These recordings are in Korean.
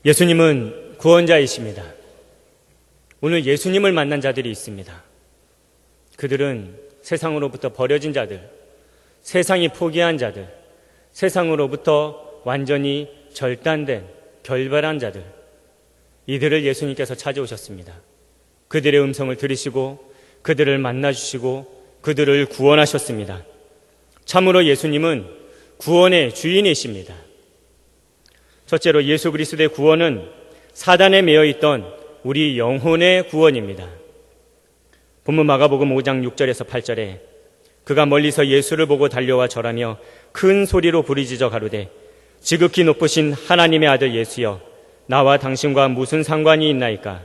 예수님은 구원자이십니다. 오늘 예수님을 만난 자들이 있습니다. 그들은 세상으로부터 버려진 자들, 세상이 포기한 자들, 세상으로부터 완전히 절단된 결발한 자들, 이들을 예수님께서 찾아오셨습니다. 그들의 음성을 들으시고 그들을 만나주시고 그들을 구원하셨습니다. 참으로 예수님은 구원의 주인이십니다. 첫째로 예수 그리스도의 구원은 사단에 매여있던 우리 영혼의 구원입니다. 본문 마가복음 5장 6절에서 8절에 그가 멀리서 예수를 보고 달려와 절하며 큰 소리로 부르짖어 가로되 지극히 높으신 하나님의 아들 예수여 나와 당신과 무슨 상관이 있나이까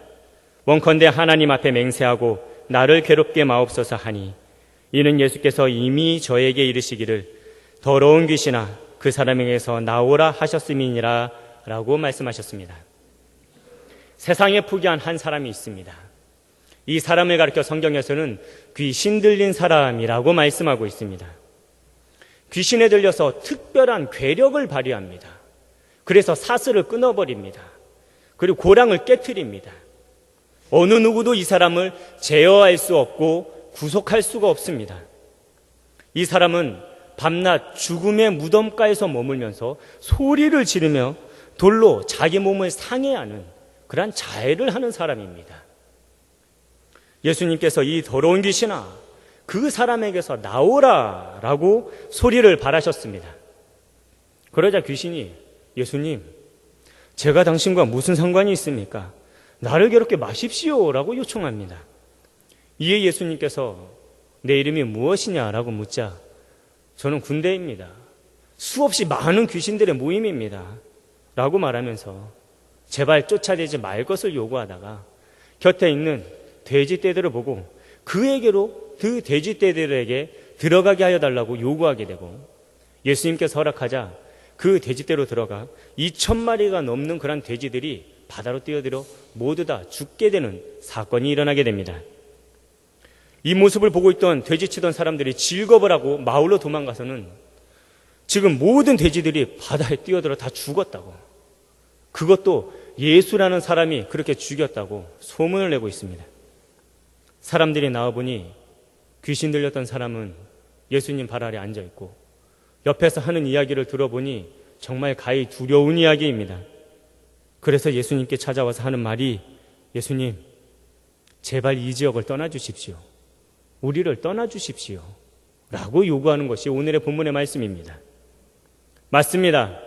원컨대 하나님 앞에 맹세하고 나를 괴롭게 마옵소서 하니 이는 예수께서 이미 저에게 이르시기를 더러운 귀신아 그 사람에게서 나오라 하셨음이니라 라고 말씀하셨습니다. 세상에 포기한 한 사람이 있습니다. 이 사람을 가리켜 성경에서는 귀신 들린 사람이라고 말씀하고 있습니다. 귀신에 들려서 특별한 괴력을 발휘합니다. 그래서 사슬을 끊어버립니다. 그리고 고랑을 깨트립니다. 어느 누구도 이 사람을 제어할 수 없고 구속할 수가 없습니다. 이 사람은 밤낮 죽음의 무덤가에서 머물면서 소리를 지르며 돌로 자기 몸을 상해하는 그러한 자해를 하는 사람입니다. 예수님께서 이 더러운 귀신아 그 사람에게서 나오라 라고 소리를 바라셨습니다. 그러자 귀신이 예수님 제가 당신과 무슨 상관이 있습니까? 나를 괴롭게 마십시오 라고 요청합니다. 이에 예수님께서 내 이름이 무엇이냐라고 묻자 저는 군대입니다. 수없이 많은 귀신들의 모임입니다. 라고 말하면서 제발 쫓아내지 말 것을 요구하다가 곁에 있는 돼지떼들을 보고 그에게로 그 돼지떼들에게 들어가게 하여 달라고 요구하게 되고 예수님께서 허락하자 그 돼지떼로 들어가 2,000마리가 넘는 그런 돼지들이 바다로 뛰어들어 모두 다 죽게 되는 사건이 일어나게 됩니다. 이 모습을 보고 있던 돼지치던 사람들이 질겁을 하고 마을로 도망가서는 지금 모든 돼지들이 바다에 뛰어들어 다 죽었다고, 그것도 예수라는 사람이 그렇게 죽였다고 소문을 내고 있습니다. 사람들이 나와보니 귀신 들렸던 사람은 예수님 발 아래 앉아있고 옆에서 하는 이야기를 들어보니 정말 가히 두려운 이야기입니다. 그래서 예수님께 찾아와서 하는 말이 예수님 제발 이 지역을 떠나주십시오. 우리를 떠나주십시오 라고 요구하는 것이 오늘의 본문의 말씀입니다. 맞습니다.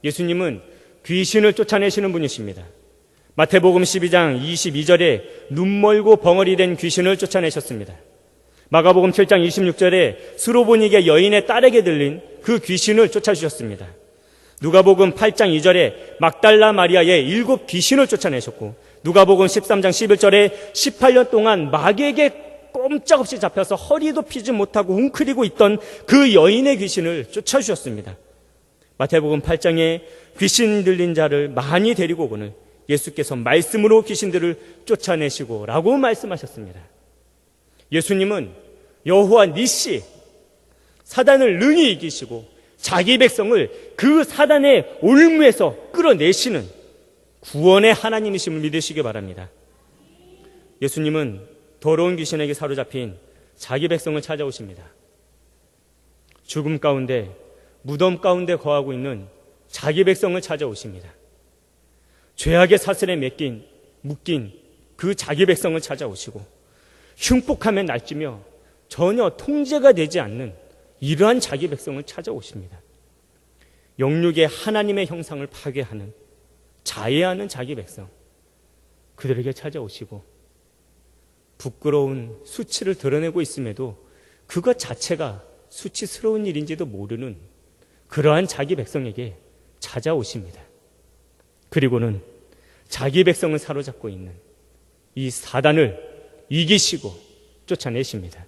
예수님은 귀신을 쫓아내시는 분이십니다. 마태복음 12장 22절에 눈 멀고 벙어리 된 귀신을 쫓아내셨습니다. 마가복음 7장 26절에 수로보니게 여인의 딸에게 들린 그 귀신을 쫓아주셨습니다. 누가복음 8장 2절에 막달라 마리아의 7 귀신을 쫓아내셨고 누가복음 13장 11절에 18년 동안 마귀에게 꼼짝없이 잡혀서 허리도 피지 못하고 웅크리고 있던 그 여인의 귀신을 쫓아주셨습니다. 마태복음 8장에 귀신 들린 자를 많이 데리고 오거늘 예수께서 말씀으로 귀신들을 쫓아내시고 라고 말씀하셨습니다. 예수님은 여호와 니시, 사단을 능히 이기시고 자기 백성을 그 사단의 올무에서 끌어내시는 구원의 하나님이심을 믿으시기 바랍니다. 예수님은 더러운 귀신에게 사로잡힌 자기 백성을 찾아오십니다. 죽음 가운데, 무덤 가운데 거하고 있는 자기 백성을 찾아오십니다. 죄악의 사슬에 묶인 그 자기 백성을 찾아오시고 흉폭함에 날뛰며 전혀 통제가 되지 않는 이러한 자기 백성을 찾아오십니다. 영육의 하나님의 형상을 파괴하는, 자해하는 자기 백성, 그들에게 찾아오시고 부끄러운 수치를 드러내고 있음에도 그것 자체가 수치스러운 일인지도 모르는 그러한 자기 백성에게 찾아오십니다. 그리고는 자기 백성을 사로잡고 있는 이 사단을 이기시고 쫓아내십니다.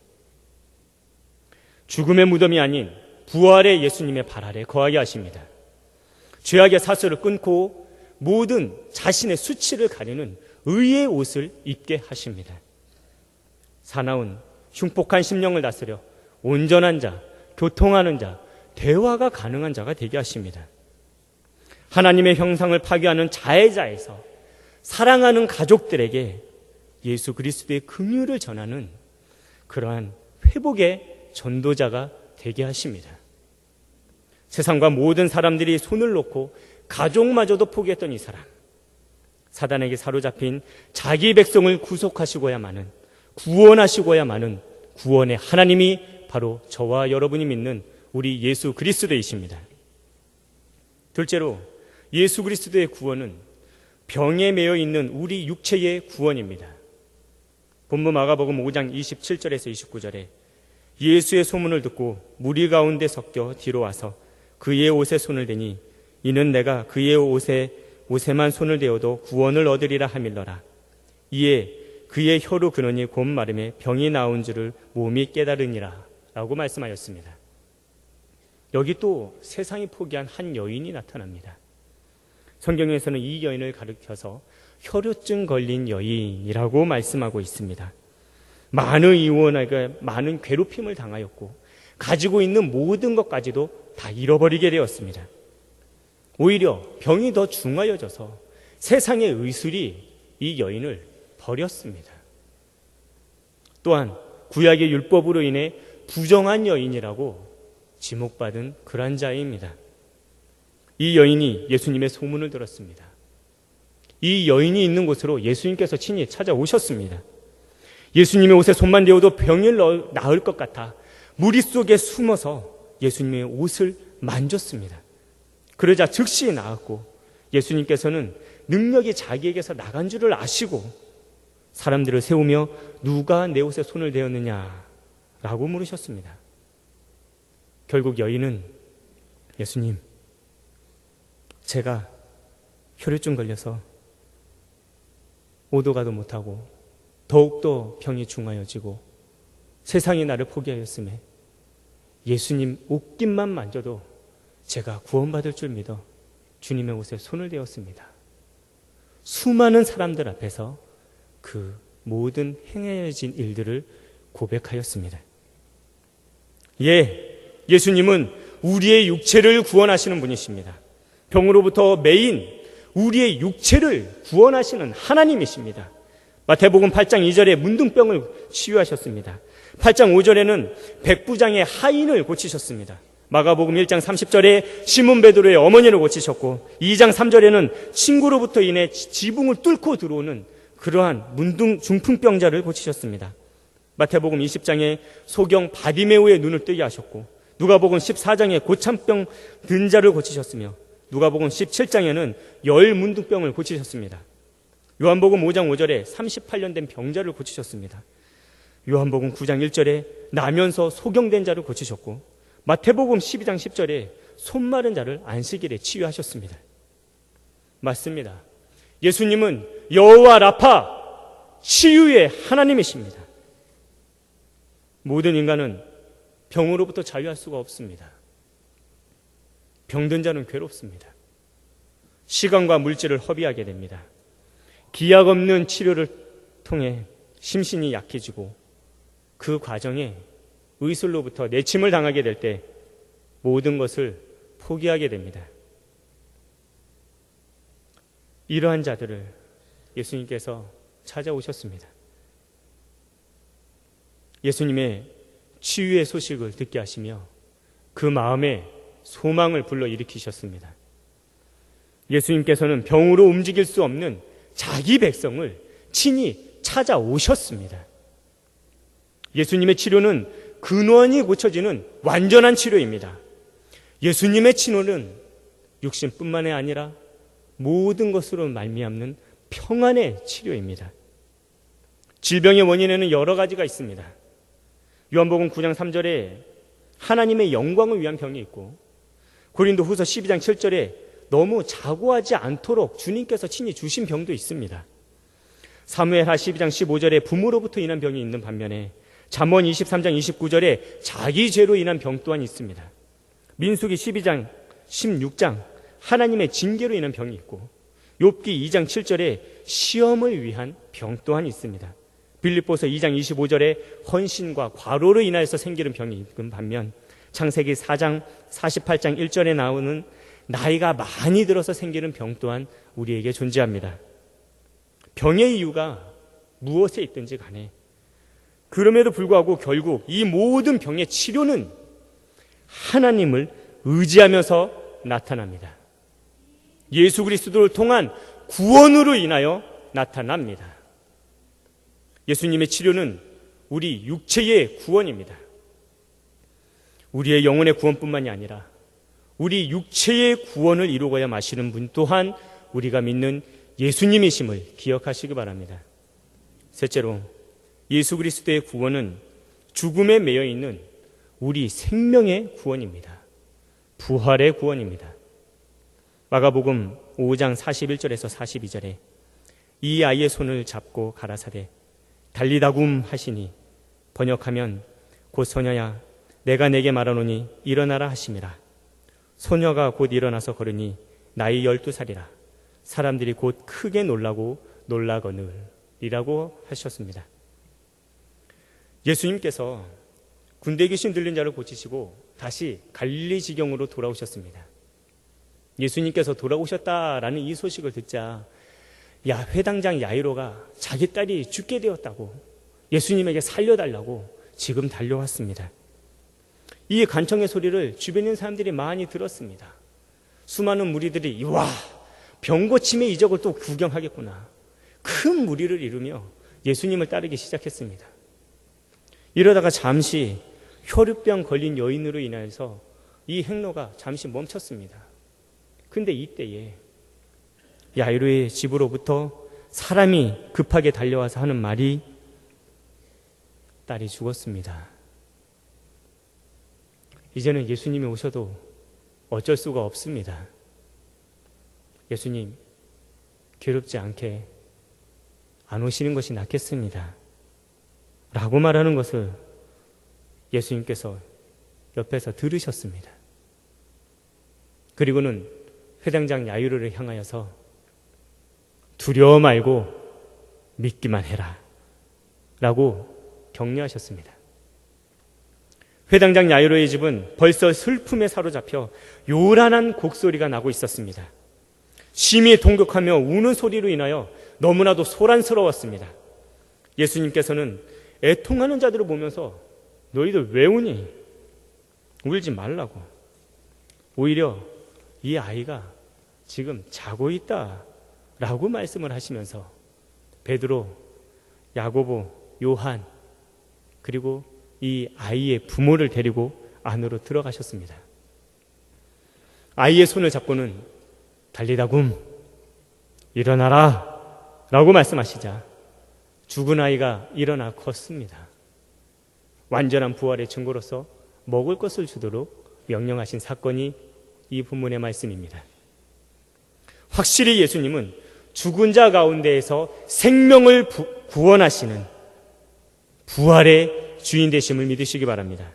죽음의 무덤이 아닌 부활의 예수님의 발 아래 거하게 하십니다. 죄악의 사슬을 끊고 모든 자신의 수치를 가리는 의의 옷을 입게 하십니다. 사나운 흉폭한 심령을 다스려 온전한 자, 교통하는 자, 대화가 가능한 자가 되게 하십니다. 하나님의 형상을 파괴하는 자해자에서 사랑하는 가족들에게 예수 그리스도의 긍휼을 전하는 그러한 회복의 전도자가 되게 하십니다. 세상과 모든 사람들이 손을 놓고 가족마저도 포기했던 이 사람, 사단에게 사로잡힌 자기 백성을 구속하시고야마는, 구원하시고야마는 구원의 하나님이 바로 저와 여러분이 믿는 우리 예수 그리스도이십니다. 둘째로 예수 그리스도의 구원은 병에 매여 있는 우리 육체의 구원입니다. 본문 마가복음 5장 27절에서 29절에 예수의 소문을 듣고 무리 가운데 섞여 뒤로 와서 그의 옷에 손을 대니 이는 내가 그의 옷에만 손을 대어도 구원을 얻으리라 하밀러라. 이에 그의 혀로 그러니 곧 마름에 병이 나온 줄을 몸이 깨달으니라 라고 말씀하였습니다. 여기 또 세상이 포기한 한 여인이 나타납니다. 성경에서는 이 여인을 가리켜서 혈루증 걸린 여인이라고 말씀하고 있습니다. 많은 이원에게 많은 괴롭힘을 당하였고 가지고 있는 모든 것까지도 다 잃어버리게 되었습니다. 오히려 병이 더 중하여져서 세상의 의술이 이 여인을 버렸습니다. 또한 구약의 율법으로 인해 부정한 여인이라고 지목받은 그런 자입니다. 이 여인이 예수님의 소문을 들었습니다. 이 여인이 있는 곳으로 예수님께서 친히 찾아오셨습니다. 예수님의 옷에 손만 대어도 병이 나을 것 같아 무리 속에 숨어서 예수님의 옷을 만졌습니다. 그러자 즉시 나았고 예수님께서는 능력이 자기에게서 나간 줄을 아시고 사람들을 세우며 누가 내 옷에 손을 대었느냐라고 물으셨습니다. 결국 여인은 예수님, 제가 혈루증 걸려서 오도 가도 못하고 더욱더 병이 중하여지고 세상이 나를 포기하였음에 예수님 옷깃만 만져도 제가 구원받을 줄 믿어 주님의 옷에 손을 대었습니다. 수많은 사람들 앞에서 그 모든 행해진 일들을 고백하였습니다. 예수님은 우리의 육체를 구원하시는 분이십니다. 병으로부터 매인 우리의 육체를 구원하시는 하나님이십니다. 마태복음 8장 2절에 문둥병을 치유하셨습니다. 8장 5절에는 백부장의 하인을 고치셨습니다. 마가복음 1장 30절에 시몬 베드로의 어머니를 고치셨고 2장 3절에는 친구로부터 인해 지붕을 뚫고 들어오는 그러한 중풍병자를 고치셨습니다. 마태복음 20장에 소경 바디메오의 눈을 뜨게 하셨고 누가복음 14장에 고참병 든 자를 고치셨으며 누가복음 17장에는 열문둥병을 고치셨습니다. 요한복음 5장 5절에 38년 된 병자를 고치셨습니다. 요한복음 9장 1절에 나면서 소경된 자를 고치셨고 마태복음 12장 10절에 손 마른 자를 안식일에 치유하셨습니다. 맞습니다. 예수님은 여호와 라파, 치유의 하나님이십니다. 모든 인간은 병으로부터 자유할 수가 없습니다. 병든 자는 괴롭습니다. 시간과 물질을 허비하게 됩니다. 기약 없는 치료를 통해 심신이 약해지고 그 과정에 의술로부터 내침을 당하게 될 때 모든 것을 포기하게 됩니다. 이러한 자들을 예수님께서 찾아오셨습니다. 예수님의 치유의 소식을 듣게 하시며 그 마음에 소망을 불러일으키셨습니다. 예수님께서는 병으로 움직일 수 없는 자기 백성을 친히 찾아오셨습니다. 예수님의 치료는 근원이 고쳐지는 완전한 치료입니다. 예수님의 치료는 육신뿐만이 아니라 모든 것으로 말미암는 평안의 치료입니다. 질병의 원인에는 여러 가지가 있습니다. 요한복음 9장 3절에 하나님의 영광을 위한 병이 있고 고린도후서 12장 7절에 너무 자고하지 않도록 주님께서 친히 주신 병도 있습니다. 사무엘하 12장 15절에 부모로부터 인한 병이 있는 반면에 잠언 23장 29절에 자기 죄로 인한 병 또한 있습니다. 민수기 12장 16장 하나님의 징계로 인한 병이 있고 욥기 2장 7절에 시험을 위한 병 또한 있습니다. 빌립보서 2장 25절에 헌신과 과로로 인하여서 생기는 병이 있는 반면 창세기 4장 48장 1절에 나오는 나이가 많이 들어서 생기는 병 또한 우리에게 존재합니다. 병의 이유가 무엇에 있든지 간에 그럼에도 불구하고 결국 이 모든 병의 치료는 하나님을 의지하면서 나타납니다. 예수 그리스도를 통한 구원으로 인하여 나타납니다. 예수님의 치료는 우리 육체의 구원입니다. 우리의 영혼의 구원뿐만이 아니라 우리 육체의 구원을 이루고야 마시는 분 또한 우리가 믿는 예수님이심을 기억하시기 바랍니다. 셋째로, 예수 그리스도의 구원은 죽음에 매여 있는 우리 생명의 구원입니다. 부활의 구원입니다. 마가복음 5장 41절에서 42절에 이 아이의 손을 잡고 가라사대 달리다굼 하시니 번역하면 곧 소녀야 내가 내게 말하노니 일어나라 하심이라. 소녀가 곧 일어나서 걸으니 나이 12살이라. 사람들이 곧 크게 놀라거늘이라고 하셨습니다. 예수님께서 군대 귀신 들린 자를 고치시고 다시 갈릴리 지경으로 돌아오셨습니다. 예수님께서 돌아오셨다라는 이 소식을 듣자 회당장 야이로가 자기 딸이 죽게 되었다고 예수님에게 살려달라고 지금 달려왔습니다. 이 간청의 소리를 주변에 있는 사람들이 많이 들었습니다. 수많은 무리들이 병 고침의 이적을 또 구경하겠구나. 큰 무리를 이루며 예수님을 따르기 시작했습니다. 이러다가 잠시 혈루병 걸린 여인으로 인해서 이 행로가 잠시 멈췄습니다. 근데 이때에 야이로의 집으로부터 사람이 급하게 달려와서 하는 말이 딸이 죽었습니다. 이제는 예수님이 오셔도 어쩔 수가 없습니다. 예수님, 괴롭지 않게 안 오시는 것이 낫겠습니다. 라고 말하는 것을 예수님께서 옆에서 들으셨습니다. 그리고는 회당장 야이로를 향하여서 두려워 말고 믿기만 해라 라고 격려하셨습니다. 회당장 야이로의 집은 벌써 슬픔에 사로잡혀 요란한 곡소리가 나고 있었습니다. 심히 동격하며 우는 소리로 인하여 너무나도 소란스러웠습니다. 예수님께서는 애통하는 자들을 보면서 너희들 왜 우니? 울지 말라고. 오히려 이 아이가 지금 자고 있다라고 말씀을 하시면서 베드로, 야고보, 요한 그리고 이 아이의 부모를 데리고 안으로 들어가셨습니다. 아이의 손을 잡고는 달리다굼 일어나라 라고 말씀하시자 죽은 아이가 일어나 컸습니다. 완전한 부활의 증거로서 먹을 것을 주도록 명령하신 사건이 이 본문의 말씀입니다. 확실히 예수님은 죽은 자 가운데에서 생명을 구원하시는 부활의 주인 되심을 믿으시기 바랍니다.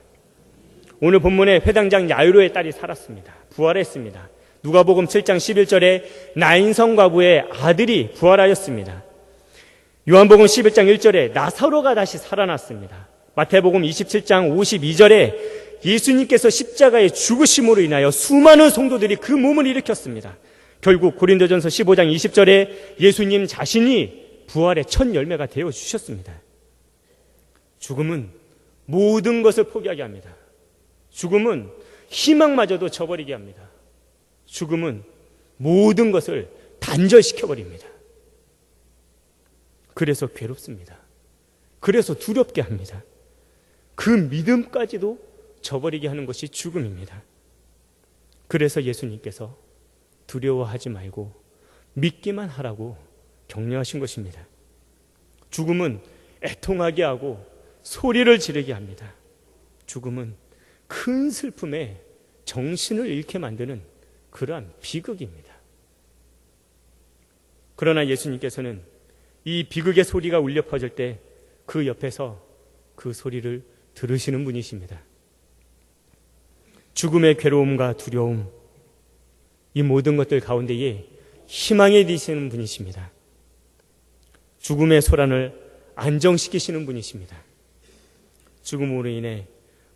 오늘 본문에 회당장 야이로의 딸이 살았습니다. 부활했습니다. 누가복음 7장 11절에 나인성 과부의 아들이 부활하였습니다. 요한복음 11장 1절에 나사로가 다시 살아났습니다. 마태복음 27장 52절에 예수님께서 십자가의 죽으심으로 인하여 수많은 성도들이 그 몸을 일으켰습니다. 결국 고린도전서 15장 20절에 예수님 자신이 부활의 첫 열매가 되어 주셨습니다. 죽음은 모든 것을 포기하게 합니다. 죽음은 희망마저도 저버리게 합니다. 죽음은 모든 것을 단절시켜버립니다. 그래서 괴롭습니다. 그래서 두렵게 합니다. 그 믿음까지도 저버리게 하는 것이 죽음입니다. 그래서 예수님께서 두려워하지 말고 믿기만 하라고 격려하신 것입니다. 죽음은 애통하게 하고 소리를 지르게 합니다. 죽음은 큰 슬픔에 정신을 잃게 만드는 그러한 비극입니다. 그러나 예수님께서는 이 비극의 소리가 울려 퍼질 때 그 옆에서 그 소리를 들으시는 분이십니다. 죽음의 괴로움과 두려움, 이 모든 것들 가운데에 희망이 되시는 분이십니다. 죽음의 소란을 안정시키시는 분이십니다. 죽음으로 인해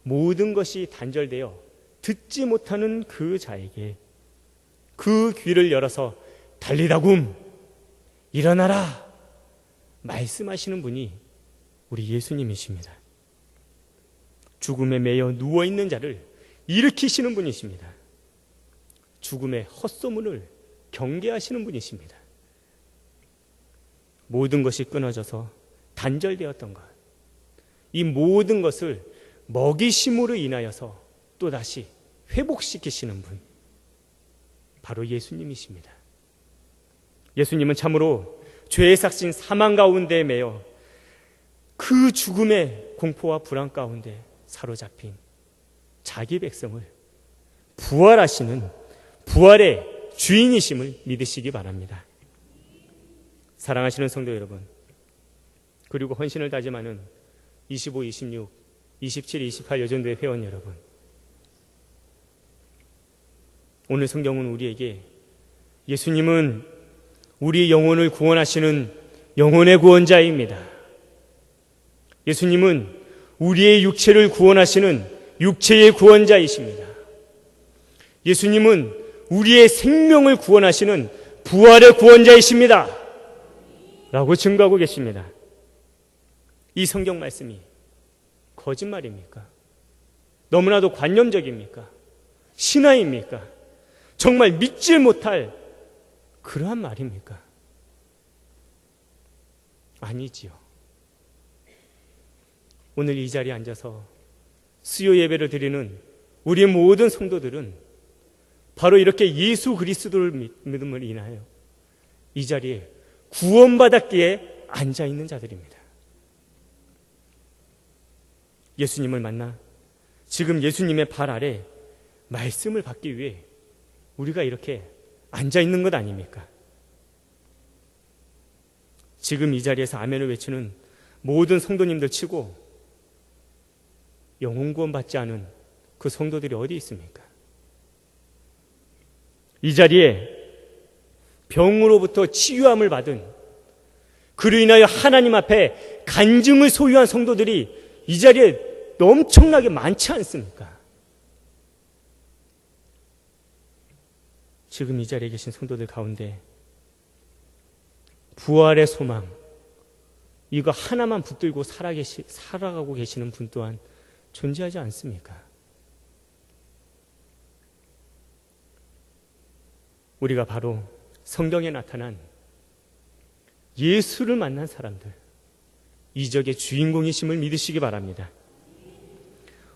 모든 것이 단절되어 듣지 못하는 그 자에게 그 귀를 열어서 달리다굼 일어나라 말씀하시는 분이 우리 예수님이십니다. 죽음에 매여 누워있는 자를 일으키시는 분이십니다. 죽음의 헛소문을 경계하시는 분이십니다. 모든 것이 끊어져서 단절되었던 것, 이 모든 것을 먹이심으로 인하여서 또다시 회복시키시는 분, 바로 예수님이십니다. 예수님은 참으로 죄의 삭신 사망 가운데 매여 그 죽음의 공포와 불안 가운데 사로잡힌 자기 백성을 부활하시는 부활의 주인이심을 믿으시기 바랍니다. 사랑하시는 성도 여러분, 그리고 헌신을 다짐하는 25, 26, 27, 28 여전도의 회원 여러분, 오늘 성경은 우리에게 예수님은 우리 영혼을 구원하시는 영혼의 구원자입니다. 예수님은 우리의 육체를 구원하시는 육체의 구원자이십니다. 예수님은 우리의 생명을 구원하시는 부활의 구원자이십니다. 라고 증거하고 계십니다. 이 성경 말씀이 거짓말입니까? 너무나도 관념적입니까? 신화입니까? 정말 믿질 못할 그러한 말입니까? 아니지요. 오늘 이 자리에 앉아서 수요 예배를 드리는 우리 모든 성도들은 바로 이렇게 예수 그리스도를 믿음을 인하여 이 자리에 구원받았기에 앉아있는 자들입니다. 예수님을 만나 지금 예수님의 발 아래 말씀을 받기 위해 우리가 이렇게 앉아있는 것 아닙니까? 지금 이 자리에서 아멘을 외치는 모든 성도님들 치고 영혼 구원 받지 않은 그 성도들이 어디 있습니까? 이 자리에 병으로부터 치유함을 받은, 그로 인하여 하나님 앞에 간증을 소유한 성도들이 이 자리에 엄청나게 많지 않습니까? 지금 이 자리에 계신 성도들 가운데 부활의 소망, 이거 하나만 붙들고 살아가고 계시는 분 또한 존재하지 않습니까? 우리가 바로 성경에 나타난 예수를 만난 사람들, 이적의 주인공이심을 믿으시기 바랍니다.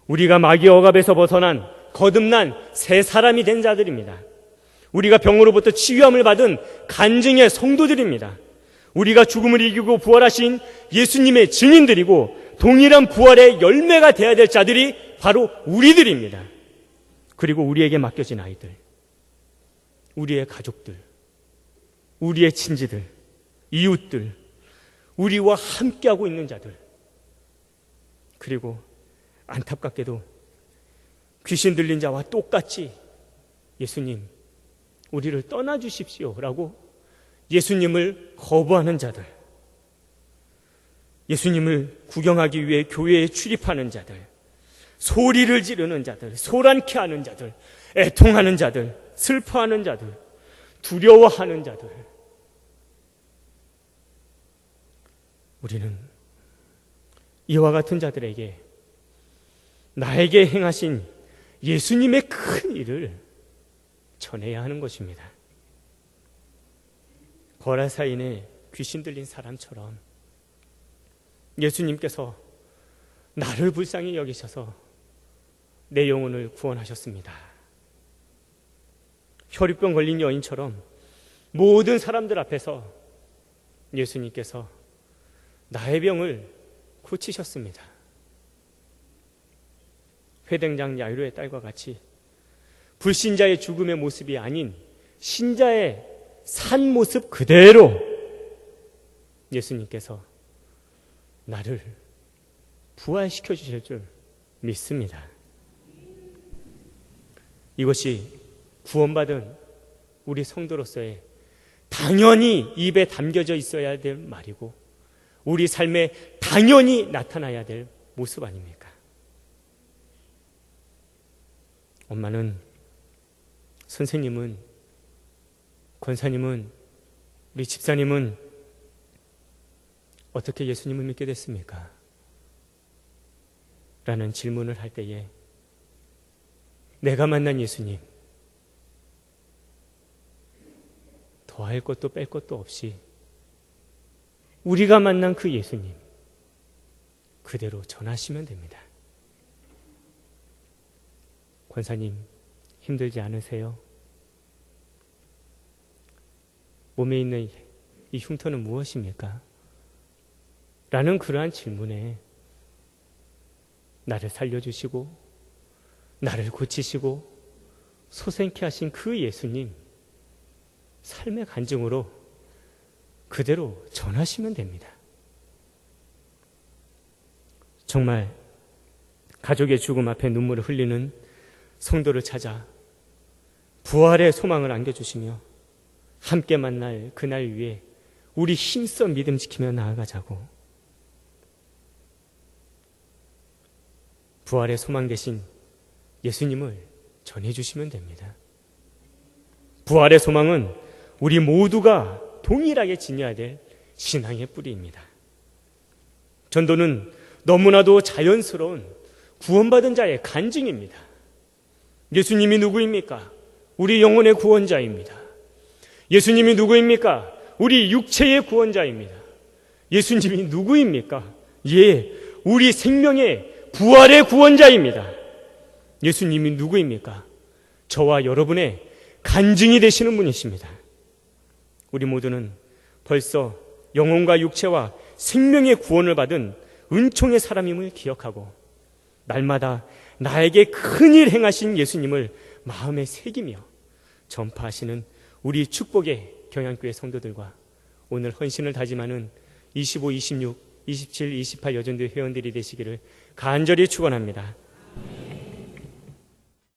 우리가 마귀 억압에서 벗어난 거듭난 새 사람이 된 자들입니다. 우리가 병으로부터 치유함을 받은 간증의 성도들입니다. 우리가 죽음을 이기고 부활하신 예수님의 증인들이고 동일한 부활의 열매가 되어야 될 자들이 바로 우리들입니다. 그리고 우리에게 맡겨진 아이들, 우리의 가족들, 우리의 친지들, 이웃들, 우리와 함께하고 있는 자들, 그리고 안타깝게도 귀신 들린 자와 똑같이 예수님, 우리를 떠나주십시오 라고 예수님을 거부하는 자들, 예수님을 구경하기 위해 교회에 출입하는 자들, 소리를 지르는 자들, 소란케 하는 자들, 애통하는 자들, 슬퍼하는 자들, 두려워하는 자들, 우리는 이와 같은 자들에게 나에게 행하신 예수님의 큰 일을 전해야 하는 것입니다. 거라사인의 귀신 들린 사람처럼 예수님께서 나를 불쌍히 여기셔서 내 영혼을 구원하셨습니다. 혈유병 걸린 여인처럼 모든 사람들 앞에서 예수님께서 나의 병을 고치셨습니다. 회당장 야이로의 딸과 같이 불신자의 죽음의 모습이 아닌 신자의 산 모습 그대로 예수님께서 나를 부활시켜 주실 줄 믿습니다. 이것이 구원받은 우리 성도로서의 당연히 입에 담겨져 있어야 될 말이고 우리 삶에 당연히 나타나야 될 모습 아닙니까? 엄마는, 선생님은 권사님은, 우리 집사님은 어떻게 예수님을 믿게 됐습니까? 라는 질문을 할 때에 내가 만난 예수님, 더할 것도 뺄 것도 없이 우리가 만난 그 예수님 그대로 전하시면 됩니다. 권사님, 힘들지 않으세요? 몸에 있는 이 흉터는 무엇입니까? 라는 그러한 질문에 나를 살려주시고 나를 고치시고 소생케 하신 그 예수님 삶의 간증으로 그대로 전하시면 됩니다. 정말 가족의 죽음 앞에 눈물을 흘리는 성도를 찾아 부활의 소망을 안겨주시며 함께 만날 그날 위에 우리 힘써 믿음 지키며 나아가자고, 부활의 소망 대신 예수님을 전해주시면 됩니다. 부활의 소망은 우리 모두가 동일하게 지녀야 될 신앙의 뿌리입니다. 전도는 너무나도 자연스러운 구원받은 자의 간증입니다. 예수님이 누구입니까? 우리 영혼의 구원자입니다. 예수님이 누구입니까? 우리 육체의 구원자입니다. 예수님이 누구입니까? 예, 우리 생명의 부활의 구원자입니다. 예수님이 누구입니까? 저와 여러분의 간증이 되시는 분이십니다. 우리 모두는 벌써 영혼과 육체와 생명의 구원을 받은 은총의 사람임을 기억하고 날마다 나에게 큰일 행하신 예수님을 마음에 새기며 전파하시는 우리 축복의 경양교회 성도들과 오늘 헌신을 다짐하는 25, 26, 27, 28 여전대 회원들이 되시기를 간절히 축원합니다.